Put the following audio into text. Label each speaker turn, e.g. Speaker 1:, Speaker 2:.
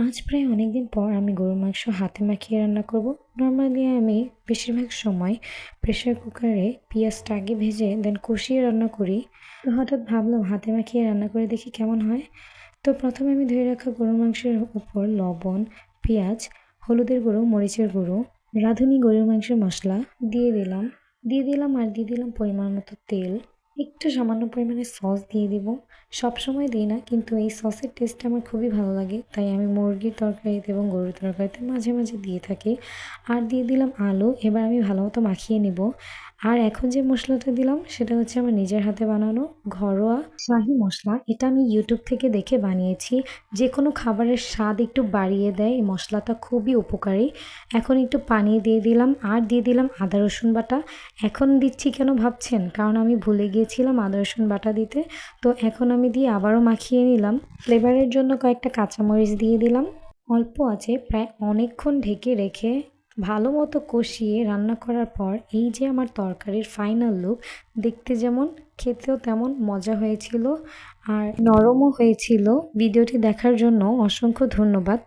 Speaker 1: আজ প্রায় অনেকদিন পর আমি গরুর মাংস হাতে মাখিয়ে রান্না করব। নর্মালি আমি বেশিরভাগ সময় প্রেসার কুকারে পেঁয়াজটা আগে ভেজে দেন কষিয়ে রান্না করি। তো হঠাৎ ভাবলাম হাতে মাখিয়ে রান্না করে দেখি কেমন হয়। তো প্রথমে আমি ধুয়ে রাখা গরুর মাংসের উপর লবণ, পেঁয়াজ, হলুদের গুঁড়ো, মরিচের গুঁড়ো, রাঁধুনি গরুর মাংসের মশলা দিয়ে দিলাম আর দিয়ে দিলাম পরিমাণ মতো তেল। একটু সামান্য পরিমাণে সস দিয়ে দিব। সবসময় দিই না, কিন্তু এই সসের টেস্টটা আমার খুবই ভালো লাগে, তাই আমি মুরগির তরকারিতে এবং গরুর তরকারিতে মাঝে মাঝে দিয়ে থাকি। আর দিয়ে দিলাম আলু। এবার আমি ভালো মতো মাখিয়ে নিব। আর এখন যে মশলাটা দিলাম সেটা হচ্ছে আমার নিজের হাতে বানানো ঘরোয়া শাহি মশলা। এটা আমি ইউটিউব থেকে দেখে বানিয়েছি। যে কোনো খাবারের স্বাদ একটু বাড়িয়ে দেয় এই মশলাটা, খুবই উপকারী। এখন একটু পানি দিয়ে দিলাম আর দিয়ে দিলাম আদা রসুন বাটা। এখন দিচ্ছি কেন ভাবছেন? কারণ আমি ভুলে গিয়েছিলাম আদা রসুন বাটা দিতে। তো এখন আমি দিয়ে আবারও মাখিয়ে নিলাম। ফ্লেভারের জন্য কয়েকটা কাঁচামরিচ দিয়ে দিলাম। অল্প আছে প্রায় অনেকক্ষণ ঢেকে রেখে ভালো মতো কষিয়ে রান্না করার পর এই যে আমার তরকারির ফাইনাল লুক, দেখতে যেমন খেতেও তেমন মজা হয়েছিল আর নরমও হয়েছিল। ভিডিওটি দেখার জন্য অসংখ্য ধন্যবাদ।